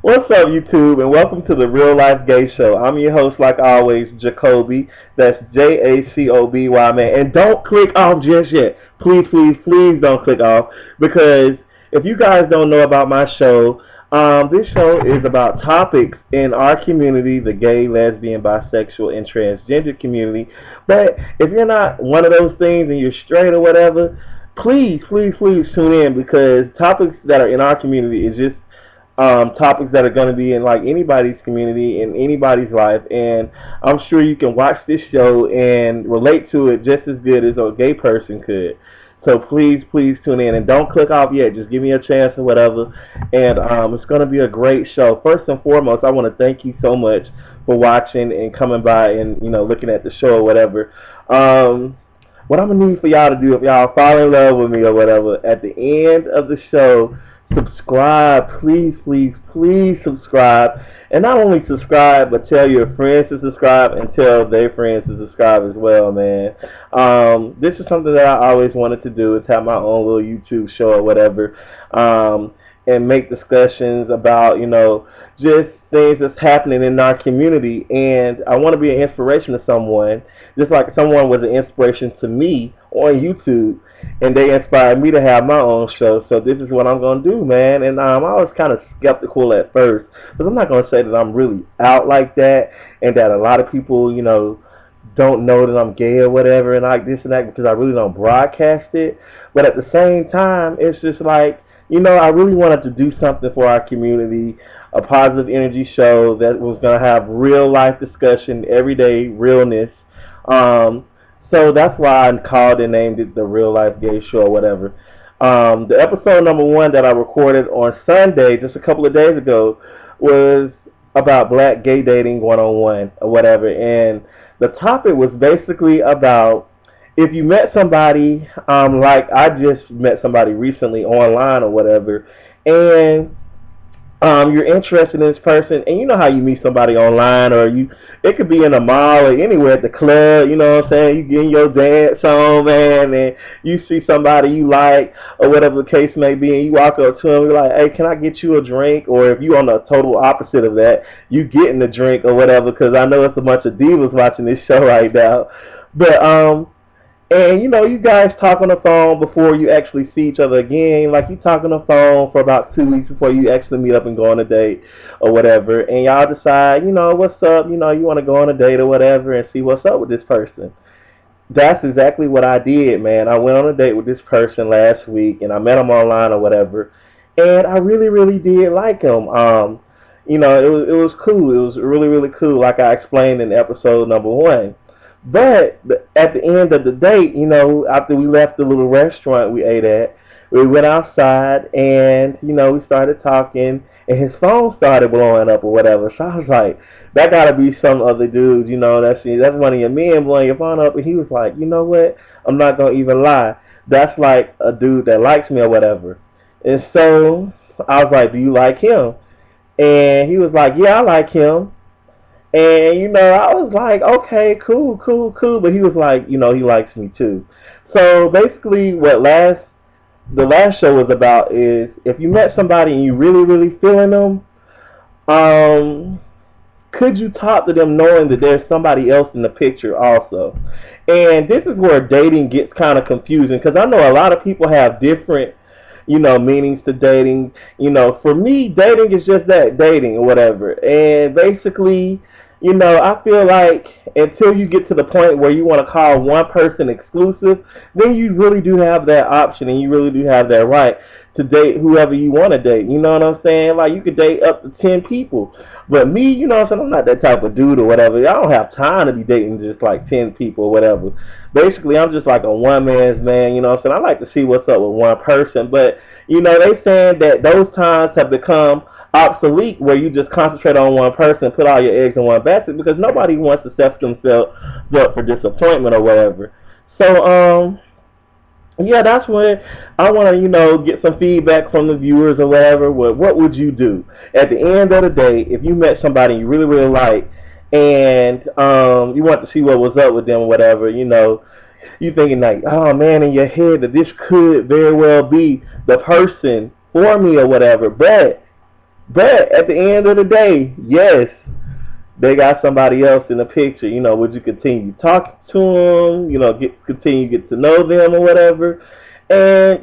What's up, YouTube, and welcome to the Real Life Gay Show. I'm your host, like always, Jacoby. That's Jacoby, man. And don't click off just yet. Please, please, please don't click off, because if you guys don't know about my show, this show is about topics in our community, the gay, lesbian, bisexual, and transgender community. But if you're not one of those things and you're straight or whatever, please, please, please tune in, because topics that are in our community is just topics that are going to be in like anybody's community, in anybody's life, and I'm sure you can watch this show and relate to it just as good as a gay person could. So please, please tune in and don't click off yet. Just give me a chance or whatever, and it's going to be a great show. First and foremost, I want to thank you so much for watching and coming by and looking at the show or whatever. What I'm gonna need for y'all to do, if y'all fall in love with me or whatever, at the end of the show, subscribe. Please, please, please subscribe. And not only subscribe, but tell your friends to subscribe and tell their friends to subscribe as well, man. This is something that I always wanted to do, is have my own little YouTube show or whatever, and make discussions about, just things that's happening in our community. And I want to be an inspiration to someone, just like someone was an inspiration to me on YouTube, and they inspired me to have my own show. So this is what I'm going to do, man. And I was kind of skeptical at first, but I'm not going to say that I'm really out like that, and that a lot of people, don't know that I'm gay or whatever, and like this and that, because I really don't broadcast it. But at the same time, it's just like, I really wanted to do something for our community, a positive energy show that was going to have real life discussion, everyday realness. So that's why I called and named it the Real Life Gay Show or whatever. The episode number 1 that I recorded on Sunday, just a couple of days ago, was about black gay dating 101 or whatever. And the topic was basically about, if you met somebody, like I just met somebody recently online or whatever, and you're interested in this person, and you know how you meet somebody online, or it could be in a mall or anywhere, at the club, you know what I'm saying, you getting your dance on, man, and you see somebody you like, or whatever the case may be, and you walk up to them, you're like, hey, can I get you a drink? Or if you're on the total opposite of that, you getting a drink or whatever, because I know it's a bunch of divas watching this show right now. But and you guys talk on the phone before you actually see each other again. Like, you talk on the phone for about 2 weeks before you actually meet up and go on a date or whatever. And y'all decide, what's up, you want to go on a date or whatever and see what's up with this person. That's exactly what I did, man. I went on a date with this person last week, and I met him online or whatever. And I really, really did like him. It was cool. It was really, really cool, like I explained in episode number 1. But at the end of the date, after we left the little restaurant we ate at, we went outside and, we started talking, and his phone started blowing up or whatever. So I was like, that got to be some other dude, that's one of your men blowing your phone up. And he was like, you know what? I'm not going to even lie. That's like a dude that likes me or whatever. And so I was like, do you like him? And he was like, yeah, I like him. And, I was like, okay, cool, cool, cool. But he was like, he likes me too. So basically what the last show was about is, if you met somebody and you really, really feeling them, could you talk to them knowing that there's somebody else in the picture also? And this is where dating gets kind of confusing, because I know a lot of people have different meanings to dating. For me, dating is just that, dating or whatever. And basically, I feel like until you get to the point where you want to call one person exclusive, then you really do have that option, and you really do have that right to date whoever you want to date. You know what I'm saying? Like, you could date up to 10 people. But me, I'm not that type of dude or whatever. I don't have time to be dating just like 10 people or whatever. Basically, I'm just like a one-man's man, I like to see what's up with one person. But, they saying that those times have become obsolete, where you just concentrate on one person, put all your eggs in one basket, because nobody wants to set themselves up for disappointment or whatever. So, yeah, that's when I want to, get some feedback from the viewers or whatever. What would you do at the end of the day if you met somebody you really, really like, and you want to see what was up with them or whatever? You thinking like, oh man, in your head that this could very well be the person for me or whatever, but But at the end of the day, yes, they got somebody else in the picture. Would you continue talking to them? Continue to get to know them or whatever. And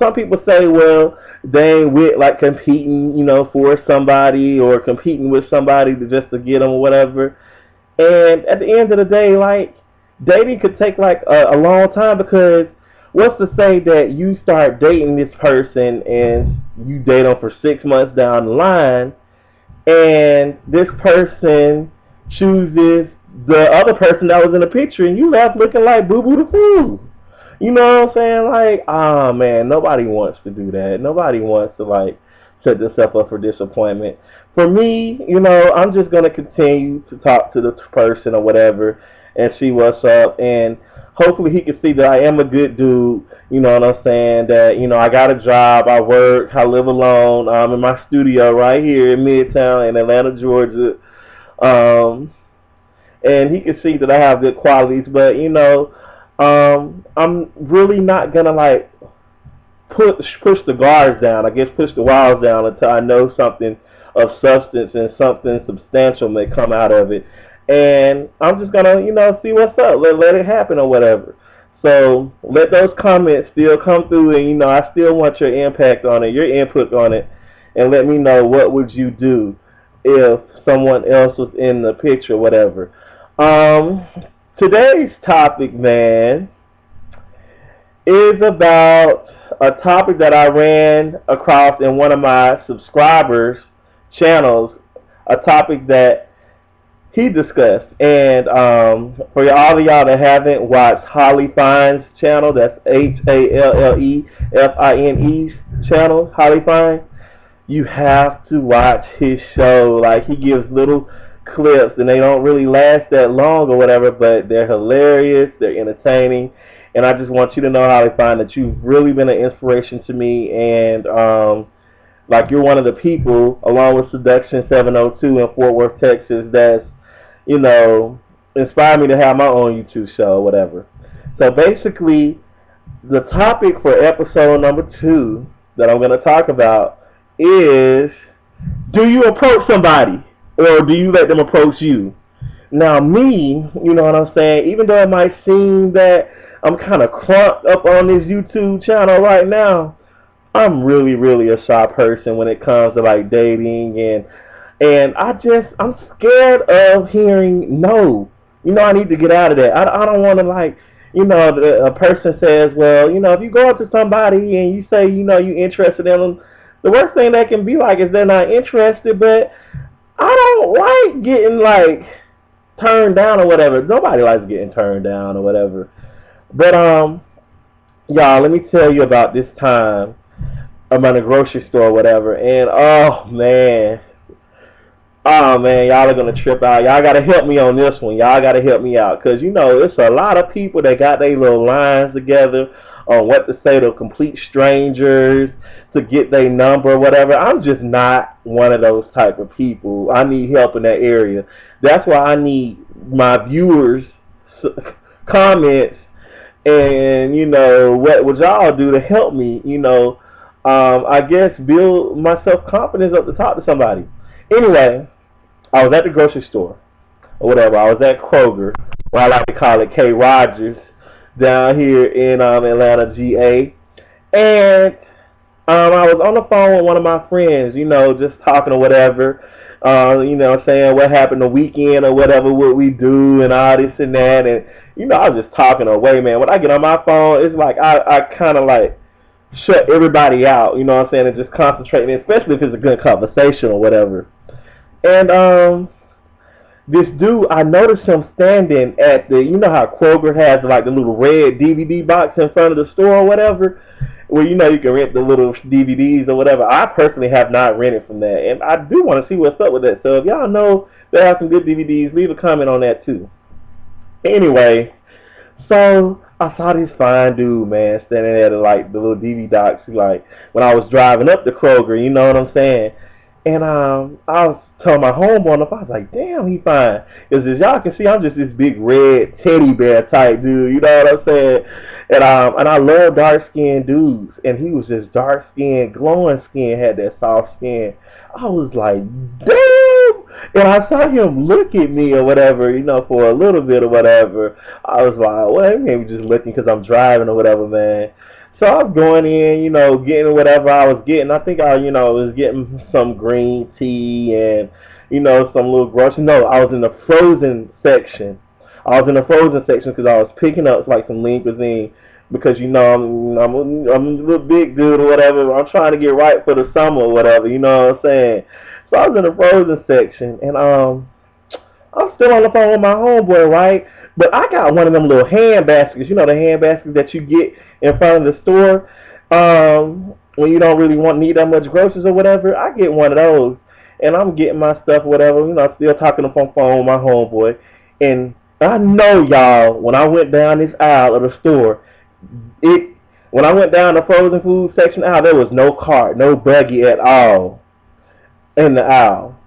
some people say, well, they ain't with like competing, for somebody or competing with somebody to get them or whatever. And at the end of the day, like, dating could take like a long time, because what's to say that you start dating this person and you date them for 6 months down the line, and this person chooses the other person that was in the picture, and you left looking like Boo Boo the Fool. You know what I'm saying? Like, oh man, nobody wants to do that. Nobody wants to like set themselves up for disappointment. For me, I'm just gonna continue to talk to the person or whatever and see what's up, and hopefully he can see that I am a good dude. You know what I'm saying? That I got a job, I work, I live alone. I'm in my studio right here in Midtown in Atlanta, Georgia. Um, and he can see that I have good qualities, but I'm really not gonna like push the guards down. I guess push the walls down until I know something of substance and something substantial may come out of it. And I'm just gonna see what's up. Let it happen or whatever. So let those comments still come through, and I still want your impact on it, your input on it, and let me know what would you do if someone else was in the picture, whatever. Um, Today's topic, man, is about a topic that I ran across in one of my subscribers' channels, a topic that he discussed. And for all of y'all that haven't watched Holly Fine's channel, that's HALLEFINE's channel, Holly Fine, you have to watch his show. Like, he gives little clips, and they don't really last that long or whatever, but they're hilarious, they're entertaining, and I just want you to know, how they find that you've really been an inspiration to me, and like, you're one of the people, along with Seduction 702 in Fort Worth, Texas, that's inspired me to have my own YouTube show or whatever. So basically, the topic for episode number 2 that I'm going to talk about is, do you approach somebody or do you let them approach you? Now, me, you know what I'm saying, even though it might seem that I'm kind of crunked up on this YouTube channel right now, I'm really, really a shy person when it comes to like dating, and I'm scared of hearing no. I need to get out of that. I don't want to, like, a person says, well, if you go up to somebody and you say, you interested in them, the worst thing that can be like is they're not interested. But I don't like getting like turned down or whatever. Nobody likes getting turned down or whatever. But y'all, let me tell you about this time. I'm at a grocery store or whatever, and oh man, y'all are gonna trip out. Y'all gotta help me on this one. Y'all gotta help me out, cause it's a lot of people that got their little lines together on what to say to complete strangers to get their number or whatever. I'm just not one of those type of people. I need help in that area. That's why I need my viewers' comments, and what would y'all do to help me? I guess build my self confidence up to talk to somebody. Anyway, I was at the grocery store or whatever. I was at Kroger, or I like to call it K. Rogers, down here in Atlanta, GA, and I was on the phone with one of my friends, just talking or whatever. Saying what happened the weekend or whatever, what we do and all this and that, and I was just talking away, man. When I get on my phone, it's like I kind of like shut everybody out, and just concentrate, especially if it's a good conversation or whatever. And this dude, I noticed him standing at the, how Kroger has like the little red DVD box in front of the store or whatever, where you can rent the little DVDs or whatever. I personally have not rented from that, and I do want to see what's up with that. So if y'all know they have some good DVDs, leave a comment on that too. Anyway, so I saw this fine dude, man, standing there at like the little DVD docs, like when I was driving up to Kroger, you know what I'm saying? And I was told my homeboy on the phone, I was like, damn, he fine. Because as y'all can see, I'm just this big red teddy bear type dude. You know what I'm saying? And I love dark skinned dudes. And he was just dark skinned, glowing skin, had that soft skin. I was like, damn. And I saw him look at me or whatever, you know, for a little bit or whatever. I was like, well, maybe just looking because I'm driving or whatever, man. So I was going in, you know, getting whatever I was getting. I think I, you know, was getting some green tea and, you know, some little groceries. No, I was in the frozen section. I was in the frozen section because I was picking up like some lean cuisine because, you know, I'm a little big dude or whatever. I'm trying to get right for the summer or whatever. You know what I'm saying? So I was in the frozen section and I'm still on the phone with my homeboy, right? But I got one of them little hand baskets. You know the hand baskets that you get in front of the store when you don't really need that much groceries or whatever. I get one of those, and I'm getting my stuff, whatever. You know, still talking on the phone with my homeboy. And I know y'all, when I went down this aisle of the store, when I went down the frozen food section aisle, there was no cart, no buggy at all in the aisle.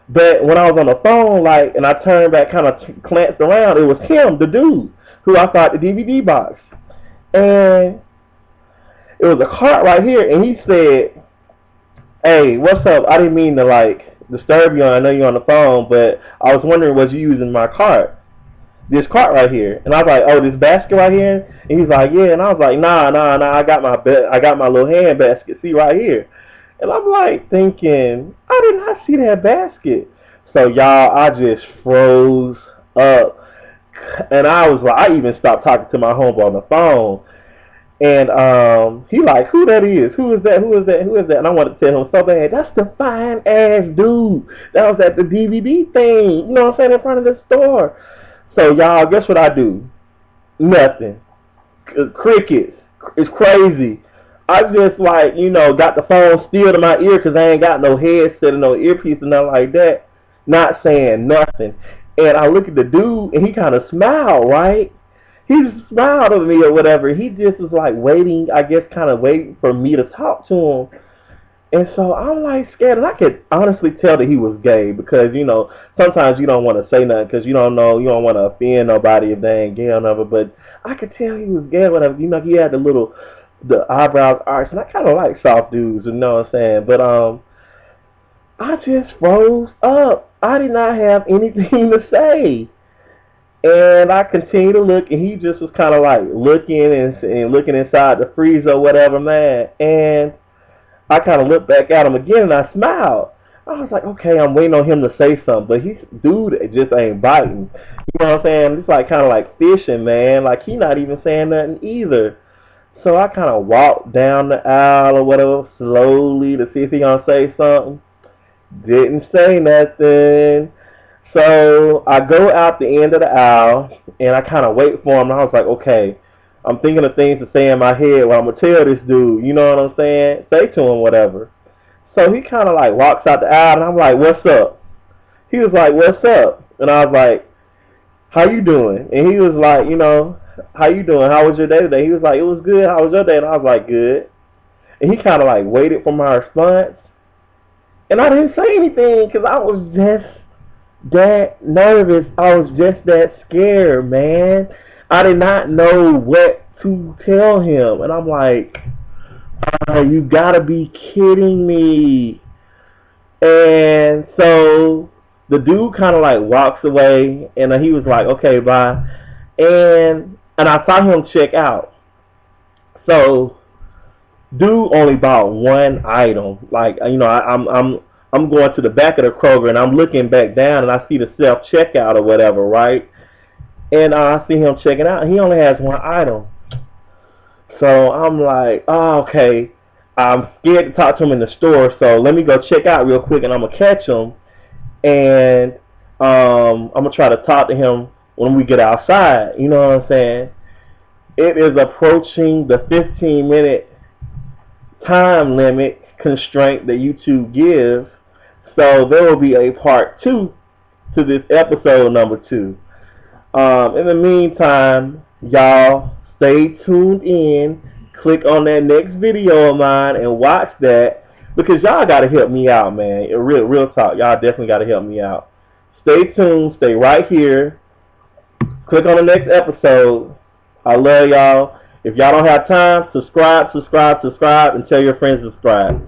But when I was on the phone, like, and I turned back, kind of glanced around, it was him, the dude, who I thought the DVD box. And it was a cart right here, and he said, hey, what's up? I didn't mean to, like, disturb you. I know you're on the phone, but I was wondering, was you using my cart? This cart right here. And I was like, oh, this basket right here? And he's like, yeah. And I was like, nah, I got my little hand basket. See right here. And I'm like thinking, I did not see that basket. So y'all, I just froze up. And I was like, I even stopped talking to my homeboy on the phone. And he like, who that is? Who is that? Who is that? Who is that? And I wanted to tell him so bad, that's the fine ass dude that was at the DVD thing, you know what I'm saying, in front of the store. So y'all, guess what I do? Nothing. Crickets. It's crazy. I just, like, you know, got the phone still to my ear because I ain't got no headset or no earpiece or nothing like that. Not saying nothing. And I look at the dude and he kind of smiled, right? He just smiled at me or whatever. He just was like waiting, I guess, kind of waiting for me to talk to him. And so I'm like scared, and I could honestly tell that he was gay because, you know, sometimes you don't want to say nothing because you don't know, you don't want to offend nobody if they ain't gay or whatever. But I could tell he was gay or whatever. You know, he had the eyebrows arched, and I kind of like soft dudes, you know what I'm saying? But I just froze up. I did not have anything to say. And I continued to look, and he just was kind of like looking and looking inside the freezer or whatever, man. And I kind of looked back at him again, and I smiled. I was like, okay, I'm waiting on him to say something, but dude just ain't biting. You know what I'm saying? It's like kind of like fishing, man. Like he not even saying nothing either. So I kind of walked down the aisle or whatever slowly to see if he gonna say something. Didn't say nothing. So I go out the end of the aisle and I kind of wait for him. And I was like, okay, I'm thinking of things to say in my head. Well, I'm gonna tell this dude. You know what I'm saying? Say to him whatever. So he kind of like walks out the aisle and I'm like, what's up? He was like, what's up? And I was like, how you doing? And he was like, you know, how you doing? How was your day today? He was like, it was good. How was your day? And I was like, good. And he kind of like waited for my response. And I didn't say anything because I was just that nervous. I was just that scared, man. I did not know what to tell him. And I'm like, you gotta be kidding me. And so the dude kind of like walks away, and he was like, okay, bye. And I saw him check out. So dude only bought one item. Like, you know, I'm going to the back of the Kroger and I'm looking back down and I see the self checkout or whatever, right? And I see him checking out and he only has one item. So I'm like, oh, okay. I'm scared to talk to him in the store, so let me go check out real quick and I'm gonna catch him and I'm gonna try to talk to him when we get outside. You know what I'm saying? It is approaching the 15-minute time limit constraint that YouTube gives. So there will be a part 2 to this episode number 2. In the meantime, y'all stay tuned in. Click on that next video of mine and watch that. because y'all got to help me out, man. Real talk. Y'all definitely got to help me out. Stay tuned. Stay right here. Click on the next episode. I love y'all. If y'all don't have time, subscribe, and tell your friends to subscribe.